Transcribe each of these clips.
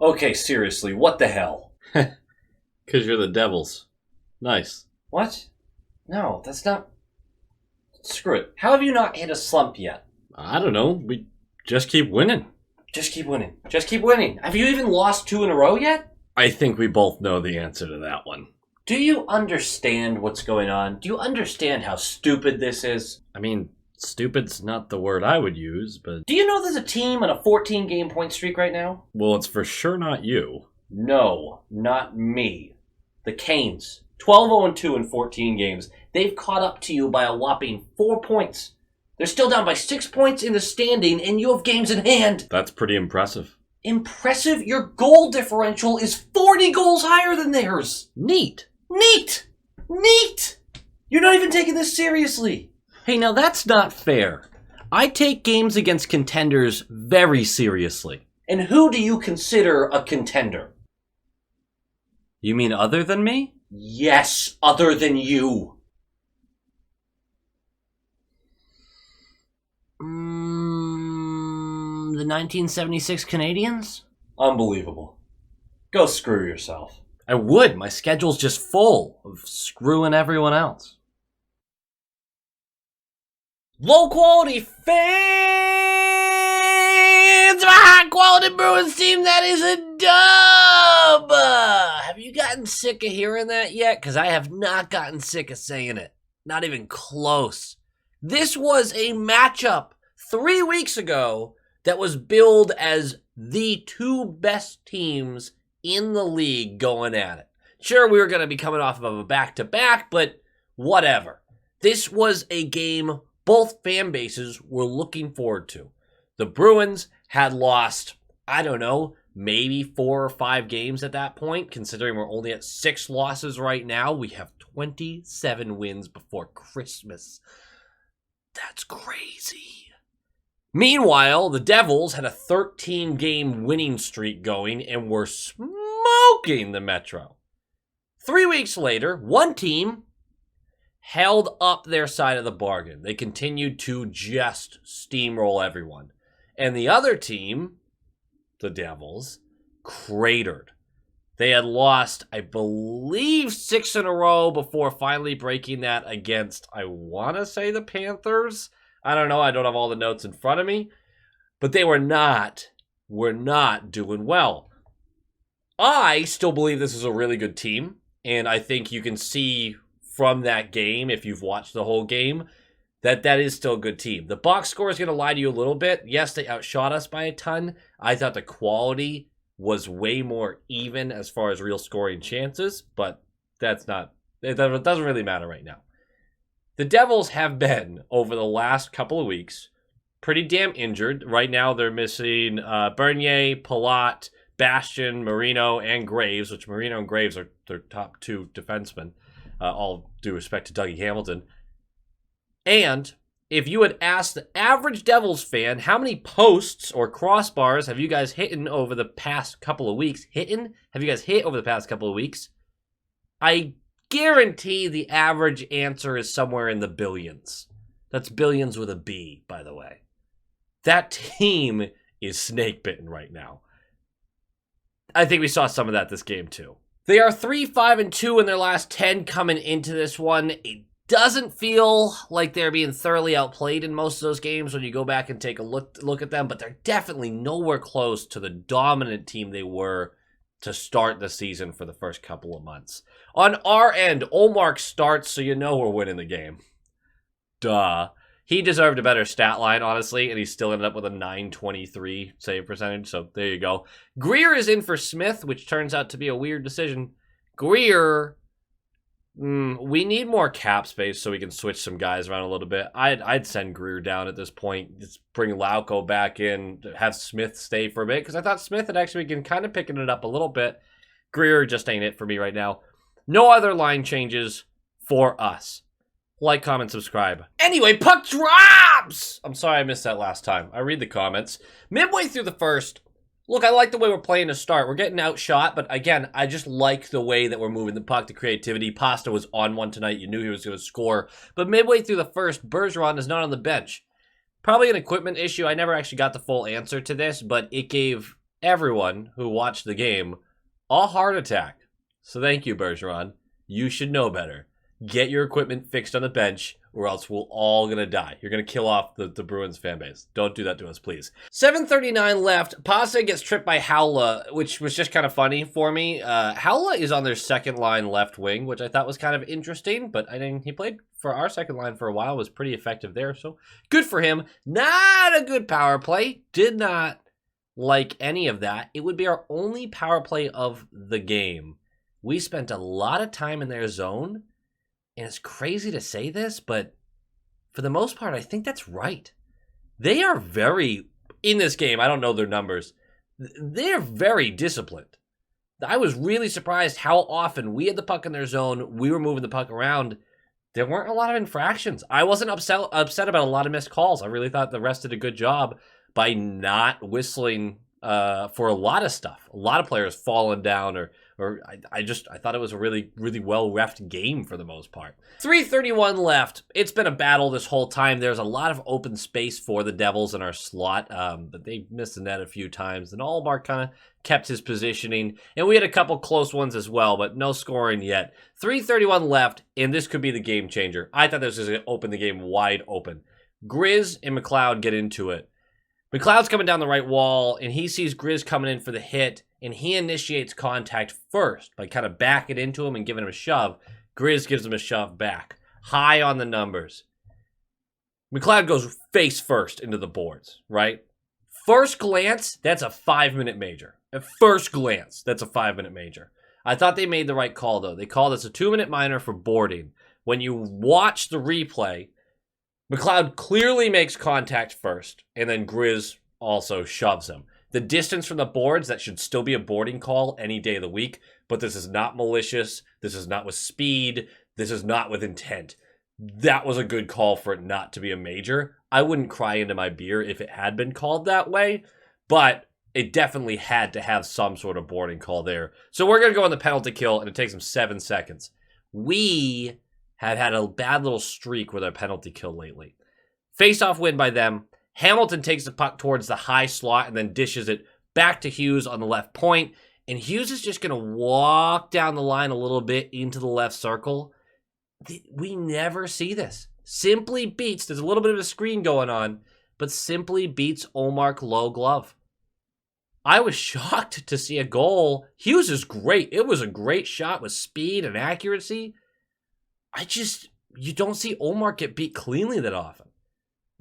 Okay, seriously, what the hell? Because you're the Devils. Nice. What? No, that's not... Screw it. How have you not hit a slump yet? I don't know. We just keep winning. Just keep winning. Just keep winning. Have you even lost 2 in a row yet? I think we both know the answer to that one. Do you understand what's going on? Do you understand how stupid this is? I mean, stupid's not the word I would use, but... Do you know there's a team on a 14-game point streak right now? Well, it's for sure not you. No, not me. The Canes. 12-0-2 in 14 games. They've caught up to you by a whopping 4 points. They're still down by 6 points in the standing, and you have games in hand. That's pretty impressive. Impressive? Your goal differential is 40 goals higher than theirs. Neat. Neat! Neat! You're not even taking this seriously. Hey, now that's not fair. I take games against contenders very seriously. And who do you consider a contender? You mean other than me? Yes, other than you. The 1976 Canadiens? Unbelievable. Go screw yourself. I would. My schedule's just full of screwing everyone else. Low quality fans of a high quality Bruins team, that is a dub! Have you gotten sick of hearing that yet? Because I have not gotten sick of saying it. Not even close. This was a matchup 3 weeks ago that was billed as the 2 best teams in the league going at it. Sure, we were going to be coming off of a back-to-back, but whatever. This was a game both fan bases were looking forward to. The Bruins had lost, I don't know, maybe 4 or 5 games at that point, considering we're only at 6 losses right now. We have 27 wins before Christmas. That's crazy. Meanwhile, the Devils had a 13-game winning streak going and were smoking the Metro. 3 weeks later, one team held up their side of the bargain. They continued to just steamroll everyone. And the other team, the Devils, cratered. They had lost, I believe, 6 in a row before finally breaking that against, I want to say, the Panthers. I don't know. I don't have all the notes in front of me. But they were not doing well. I still believe this is a really good team. And I think you can see from that game, if you've watched the whole game, that is still a good team. The box score is going to lie to you a little bit. Yes, they outshot us by a ton. I thought the quality was way more even as far as real scoring chances. But it doesn't really matter right now. The Devils have been, over the last couple of weeks, pretty damn injured. Right now, they're missing Bernier, Palat, Bastian, Marino, and Graves, which Marino and Graves are their top 2 defensemen, all due respect to Dougie Hamilton. And if you had asked the average Devils fan, how many posts or crossbars have you guys hit over the past couple of weeks? Have you guys hit over the past couple of weeks? I guarantee the average answer is somewhere in the billions. That's billions with a B, by the way. That team is snake-bitten right now. I think we saw some of that this game, too. They are 3-5-2 in their last 10 coming into this one. It doesn't feel like they're being thoroughly outplayed in most of those games when you go back and take a look at them, but they're definitely nowhere close to the dominant team they were to start the season for the first couple of months. On our end, Olmark starts, so you know we're winning the game. Duh. He deserved a better stat line, honestly, and he still ended up with a .923 save percentage, so there you go. Greer is in for Smith, which turns out to be a weird decision. Greer, we need more cap space so we can switch some guys around a little bit. I'd send Greer down at this point. Just bring Lauko back in, have Smith stay for a bit, because I thought Smith had actually been kind of picking it up a little bit. Greer just ain't it for me right now. No other line changes for us. Like, comment, subscribe. Anyway, puck drops! I'm sorry I missed that last time. I read the comments. Midway through the first, look, I like the way we're playing to start. We're getting outshot, but again, I just like the way that we're moving the puck, the creativity. Pasta was on one tonight. You knew he was going to score. But midway through the first, Bergeron is not on the bench. Probably an equipment issue. I never actually got the full answer to this, but it gave everyone who watched the game a heart attack. So thank you, Bergeron. You should know better. Get your equipment fixed on the bench, or else we're all going to die. You're going to kill off the Bruins fan base. Don't do that to us, please. 7:39 left. Passe gets tripped by Haula, which was just kind of funny for me. Haula is on their second line left wing, which I thought was kind of interesting, but I think he played for our second line for a while, was pretty effective there, so good for him. Not a good power play. Did not like any of that. It would be our only power play of the game. We spent a lot of time in their zone, and it's crazy to say this, but for the most part, I think that's right. They are very, in this game, I don't know their numbers, they're very disciplined. I was really surprised how often we had the puck in their zone, we were moving the puck around. There weren't a lot of infractions. I wasn't upset about a lot of missed calls. I really thought the rest did a good job by not whistling for a lot of stuff. A lot of players falling down or I thought it was a really, really well-refed game for the most part. 3:31 left. It's been a battle this whole time. There's a lot of open space for the Devils in our slot, but they missed the net a few times. And Allmark kind of kept his positioning. And we had a couple close ones as well, but no scoring yet. 3:31 left, and this could be the game changer. I thought this was going to open the game wide open. Grizz and McLeod get into it. McLeod's coming down the right wall, and he sees Grizz coming in for the hit, and he initiates contact first by kind of backing into him and giving him a shove. Grizz gives him a shove back. High on the numbers. McLeod goes face first into the boards, right? First glance, that's a 5-minute major. At first glance, that's a 5-minute major. I thought they made the right call, though. They called this a 2-minute minor for boarding. When you watch the replay, McLeod clearly makes contact first, and then Grizz also shoves him. The distance from the boards, that should still be a boarding call any day of the week, but this is not malicious. This is not with speed. This is not with intent. That was a good call for it not to be a major. I wouldn't cry into my beer if it had been called that way, but it definitely had to have some sort of boarding call there. So we're going to go on the penalty kill, and it takes them 7 seconds. We have had a bad little streak with our penalty kill lately. Face-off win by them. Hamilton takes the puck towards the high slot and then dishes it back to Hughes on the left point. And Hughes is just going to walk down the line a little bit into the left circle. We never see this. Simply beats, there's a little bit of a screen going on, but simply beats Ullmark low glove. I was shocked to see a goal. Hughes is great. It was a great shot with speed and accuracy. You don't see Ullmark get beat cleanly that often.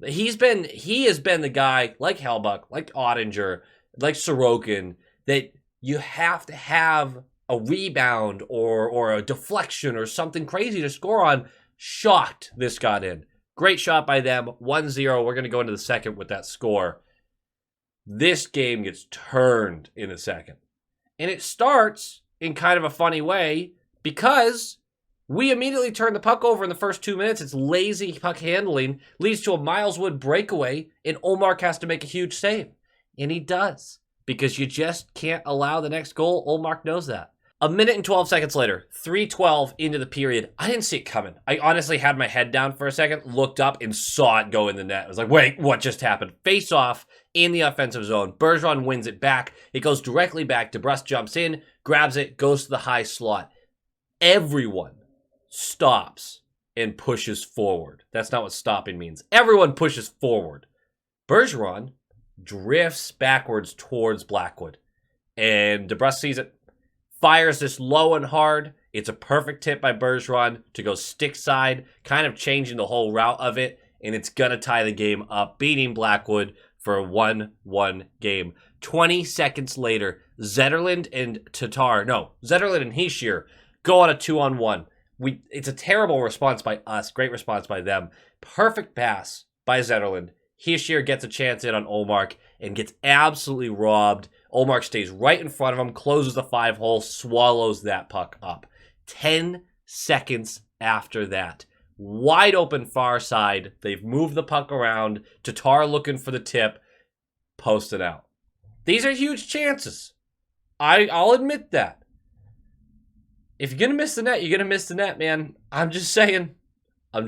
He has been the guy, like Hellbuck, like Ottinger, like Sorokin, that you have to have a rebound or a deflection or something crazy to score on. Shocked this got in. Great shot by them, 1-0. We're going to go into the second with that score. This game gets turned in a second. And it starts in kind of a funny way because we immediately turn the puck over in the first 2 minutes. It's lazy puck handling, leads to a Miles Wood breakaway, and Ullmark has to make a huge save. And he does, because you just can't allow the next goal. Ullmark knows that. A minute and 12 seconds later, 3:12 into the period. I didn't see it coming. I honestly had my head down for a second, looked up, and saw it go in the net. I was like, wait, what just happened? Face off in the offensive zone. Bergeron wins it back. It goes directly back. DeBrusk jumps in, grabs it, goes to the high slot. Everyone stops and pushes forward. That's not what stopping means. Everyone pushes forward. Bergeron drifts backwards towards Blackwood. And DeBrusk sees it, fires this low and hard. It's a perfect tip by Bergeron to go stick side, kind of changing the whole route of it. And it's going to tie the game up, beating Blackwood for a 1-1 game. 20 seconds later, Zetterlund and Hischier go on a 2-on-1. It's a terrible response by us. Great response by them. Perfect pass by Zetterlund. Hischier gets a chance in on Ullmark and gets absolutely robbed. Ullmark stays right in front of him, closes the 5-hole, swallows that puck up. 10 seconds after that, wide open far side. They've moved the puck around. Tatar looking for the tip. Posted out. These are huge chances. I'll admit that. If you're going to miss the net, you're going to miss the net, man. I'm just saying. Oh,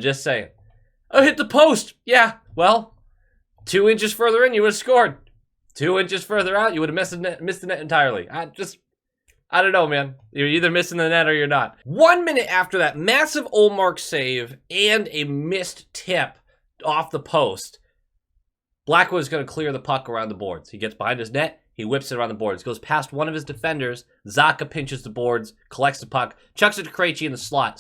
hit the post. Yeah, well, 2 inches further in, you would have scored. 2 inches further out, you would have missed the net entirely. I don't know, man. You're either missing the net or you're not. 1 minute after that massive Ullmark save and a missed tip off the post, Blackwood's going to clear the puck around the boards. He gets behind his net. He whips it around the boards. Goes past one of his defenders. Zacha pinches the boards, collects the puck, chucks it to Krejci in the slot.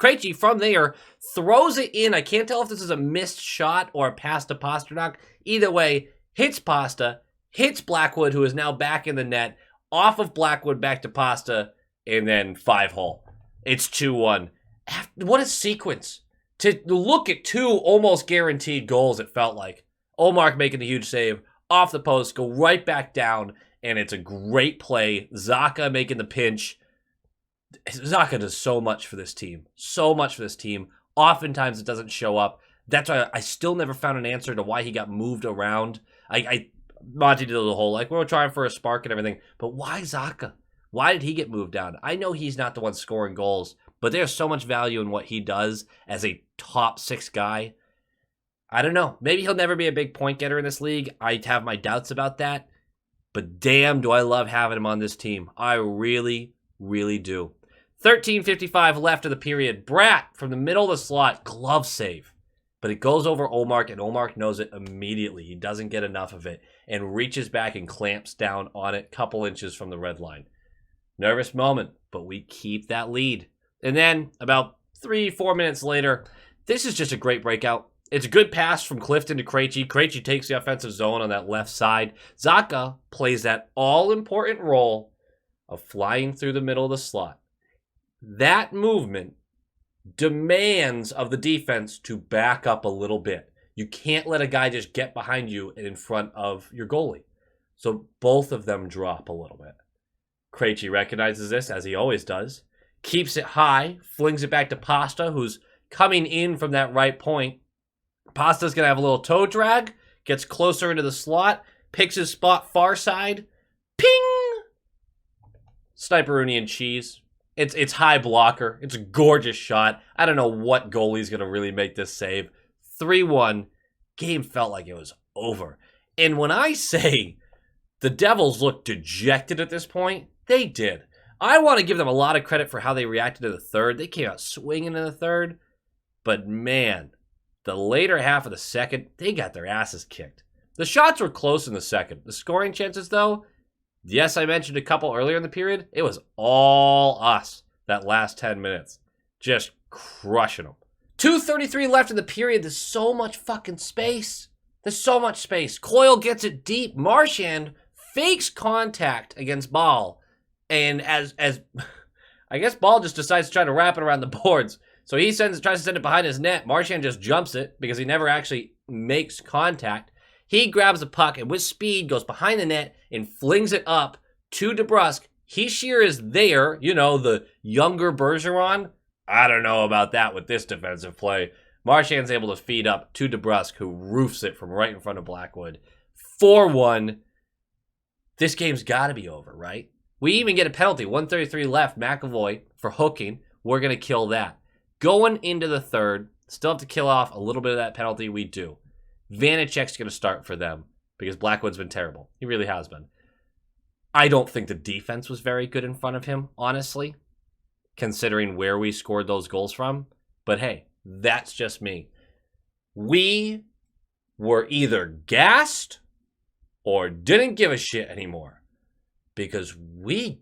Krejci, from there, throws it in. I can't tell if this is a missed shot or a pass to Pasternak. Either way, hits Pasta, hits Blackwood, who is now back in the net, off of Blackwood back to Pasta, and then 5-hole. It's 2-1. What a sequence. To look at 2 almost guaranteed goals, it felt like. Ullmark making the huge save, off the post, go right back down, and it's a great play. Zacha making the pinch. Zacha does so much for this team. So much for this team. Oftentimes it doesn't show up. That's why I still never found an answer to why he got moved around. Monty did the whole, like, we're trying for a spark and everything, but why Zacha? Why did he get moved down? I know he's not the one scoring goals, but there's so much value in what he does as a top 6 guy. I don't know. Maybe he'll never be a big point getter in this league. I have my doubts about that. But damn, do I love having him on this team. I really, really do. 13:55 left of the period. Bratt from the middle of the slot. Glove save. But it goes over Ullmark, and Ullmark knows it immediately. He doesn't get enough of it and reaches back and clamps down on it, couple inches from the red line. Nervous moment, but we keep that lead. And then about 3-4 minutes later, this is just a great breakout. It's a good pass from Clifton to Krejci. Krejci takes the offensive zone on that left side. Zacha plays that all-important role of flying through the middle of the slot. That movement demands of the defense to back up a little bit. You can't let a guy just get behind you and in front of your goalie. So both of them drop a little bit. Krejci recognizes this, as he always does. Keeps it high, flings it back to Pasta, who's coming in from that right point. Pasta's going to have a little toe drag, gets closer into the slot, picks his spot far side. Ping! Sniper-Rooney and cheese. It's high blocker. It's a gorgeous shot. I don't know what goalie's going to really make this save. 3-1. Game felt like it was over. And when I say the Devils looked dejected at this point, they did. I want to give them a lot of credit for how they reacted to the third. They came out swinging in the third. But man, the later half of the second, they got their asses kicked. The shots were close in the second. The scoring chances, though, yes, I mentioned a couple earlier in the period. It was all us that last 10 minutes. Just crushing them. 2:33 left in the period. There's so much fucking space. There's so much space. Coyle gets it deep. Marchand fakes contact against Ball. And as I guess Ball just decides to try to wrap it around the boards. So he tries to send it behind his net. Marchand just jumps it because he never actually makes contact. He grabs the puck and with speed goes behind the net and flings it up to DeBrusk. Hischier is there, you know, the younger Bergeron. I don't know about that with this defensive play. Marchand's able to feed up to DeBrusk, who roofs it from right in front of Blackwood. 4-1. This game's got to be over, right? We even get a penalty. 1:33 left. McAvoy for hooking. We're going to kill that. Going into the third, still have to kill off a little bit of that penalty. We do. Vanacek's going to start for them because Blackwood's been terrible. He really has been. I don't think the defense was very good in front of him, honestly, considering where we scored those goals from. But hey, that's just me. We were either gassed or didn't give a shit anymore because we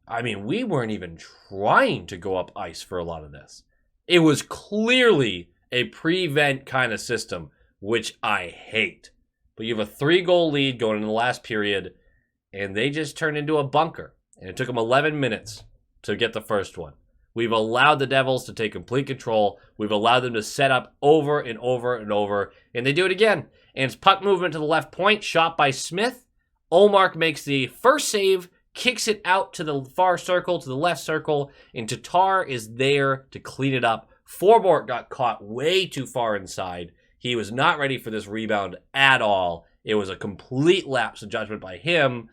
weren't even trying to go up ice for a lot of this. It was clearly a prevent kind of system, which I hate. But you have a 3-goal lead going into the last period, and they just turned into a bunker. And it took them 11 minutes to get the first one. We've allowed the Devils to take complete control. We've allowed them to set up over and over and over. And they do it again. And it's puck movement to the left point, shot by Smith. Ullmark makes the first save, kicks it out to the far circle, to the left circle, and Tatar is there to clean it up. Forbort got caught way too far inside. He was not ready for this rebound at all. It was a complete lapse of judgment by him.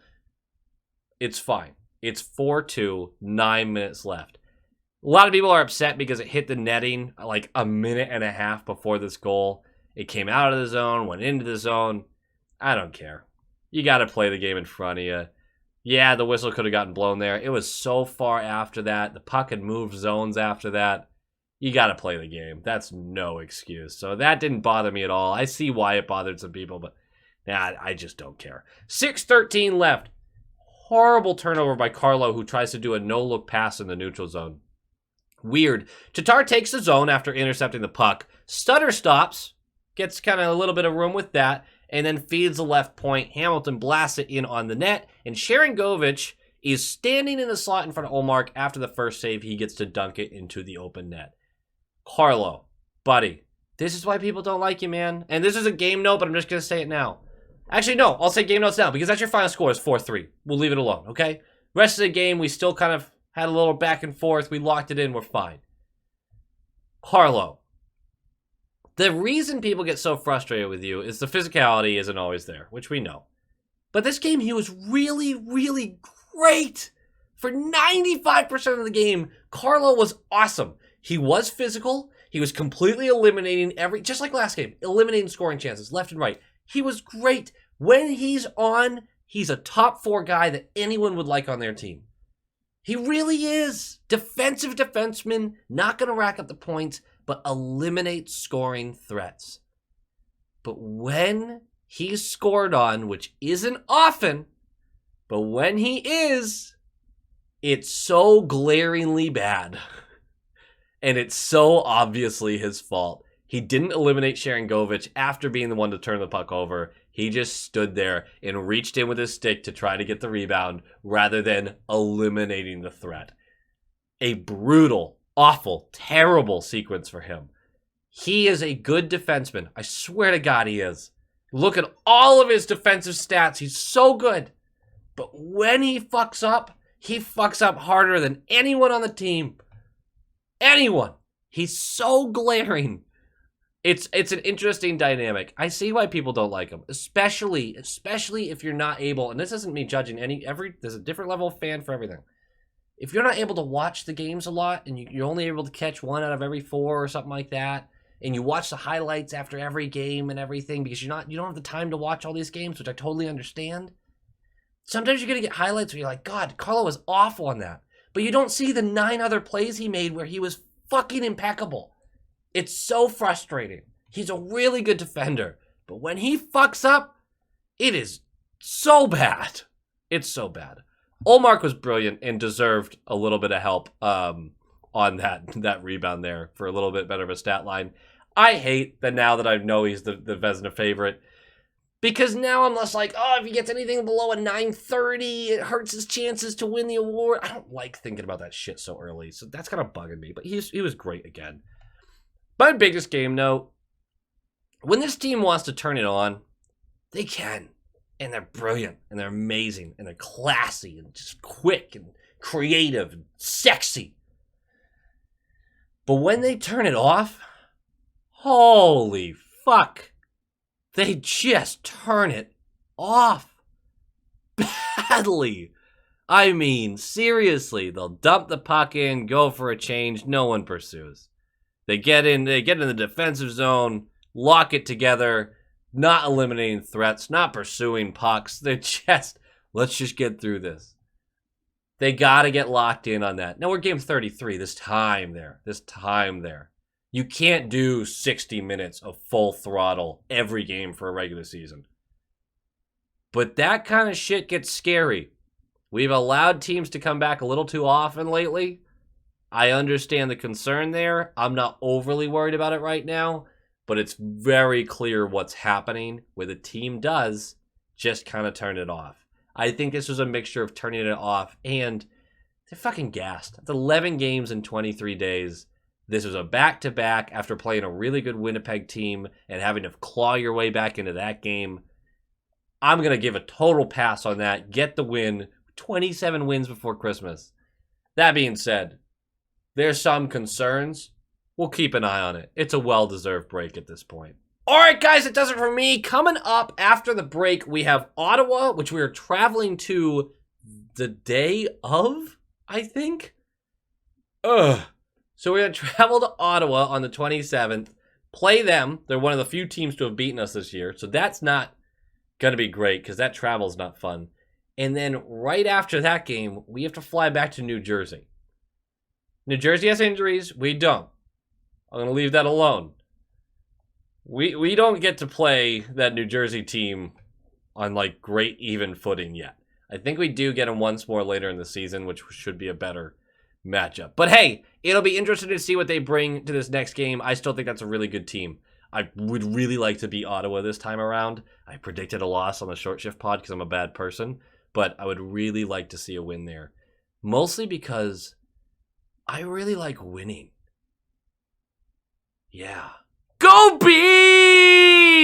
It's fine. It's 4-2, 9 minutes left. A lot of people are upset because it hit the netting like a minute and a half before this goal. It came out of the zone, went into the zone. I don't care. You got to play the game in front of you. Yeah, the whistle could have gotten blown there. It was so far after that. The puck had moved zones after that. You got to play the game. That's no excuse. So that didn't bother me at all. I see why it bothered some people, but I just don't care. 6:13 left. Horrible turnover by Carlo, who tries to do a no-look pass in the neutral zone. Weird. Tatar takes the zone after intercepting the puck. Stutter stops. Gets kind of a little bit of room with that. And then feeds the left point. Hamilton blasts it in on the net. And Sharangovich is standing in the slot in front of Olmark. After the first save, he gets to dunk it into the open net. Carlo, buddy, this is why people don't like you, man. And this is a game note, but I'm just going to say it now. Actually, no, I'll say game notes now because that's your final score is 4-3. We'll leave it alone, okay? Rest of the game, we still kind of had a little back and forth. We locked it in. We're fine. Carlo, the reason people get so frustrated with you is the physicality isn't always there, which we know. But this game, he was really, really great. For 95% of the game, Carlo was awesome. He was physical. He was completely eliminating just like last game, eliminating scoring chances left and right. He was great. When he's on, he's a top 4 guy that anyone would like on their team. He really is. Defensive defenseman, not going to rack up the points, but eliminate scoring threats. But when he's scored on, which isn't often, but when he is, it's so glaringly bad. And it's so obviously his fault. He didn't eliminate Sharangovich after being the one to turn the puck over. He just stood there and reached in with his stick to try to get the rebound rather than eliminating the threat. A brutal, awful, terrible sequence for him. He is a good defenseman. I swear to God he is. Look at all of his defensive stats. He's so good. But when he fucks up harder than anyone on the team. Anyone. He's so glaring. It's an interesting dynamic. I see why people don't like him, especially if you're not able, and this isn't me judging there's a different level of fan for everything. If you're not able to watch the games a lot and you're only able to catch 1 out of every 4 or something like that, and you watch the highlights after every game and everything because you don't have the time to watch all these games, which I totally understand. Sometimes you're going to get highlights where you're like, God, Carlo was awful on that. But you don't see the 9 other plays he made where he was fucking impeccable. It's so frustrating. He's a really good defender. But when he fucks up, it is so bad. It's so bad. Olmark was brilliant and deserved a little bit of help on that rebound there for a little bit better of a stat line. I hate that now that I know he's the Vezina favorite. Because now I'm less like, if he gets anything below a 930, it hurts his chances to win the award. I don't like thinking about that shit so early. So that's kind of bugging me. But he was great again. My biggest game note, when this team wants to turn it on, they can. And they're brilliant. And they're amazing. And they're classy. And just quick. And creative. And sexy. But when they turn it off, holy fuck. They just turn it off. Badly. I mean, seriously. They'll dump the puck in, go for a change. No one pursues. They get in the defensive zone, lock it together, not eliminating threats, not pursuing pucks. They're just, let's just get through this. They got to get locked in on that. Now we're game 33, this time there. You can't do 60 minutes of full throttle every game for a regular season. But that kind of shit gets scary. We've allowed teams to come back a little too often lately. I understand the concern there. I'm not overly worried about it right now, but it's very clear what's happening where the team does just kind of turn it off. I think this was a mixture of turning it off and they're fucking gassed. It's 11 games in 23 days. This was a back-to-back after playing a really good Winnipeg team and having to claw your way back into that game. I'm going to give a total pass on that. Get the win. 27 wins before Christmas. That being said, there's some concerns. We'll keep an eye on it. It's a well-deserved break at this point. All right, guys, that does it for me. Coming up after the break, we have Ottawa, which we are traveling to the day of, I think. So we're going to travel to Ottawa on the 27th, play them. They're one of the few teams to have beaten us this year, so that's not Gonna be great because that travel's not fun. And then right after that game, we have to fly back to New Jersey. New Jersey has injuries. We don't. I'm gonna leave that alone. We don't get to play that New Jersey team on like great even footing yet. I think we do get them once more later in the season, which should be a better matchup. But hey, it'll be interesting to see what they bring to this next game. I still think that's a really good team. I would really like to beat Ottawa this time around. I predicted a loss on the short shift pod because I'm a bad person, but I would really like to see a win there. Mostly because I really like winning. Yeah. Go Bees!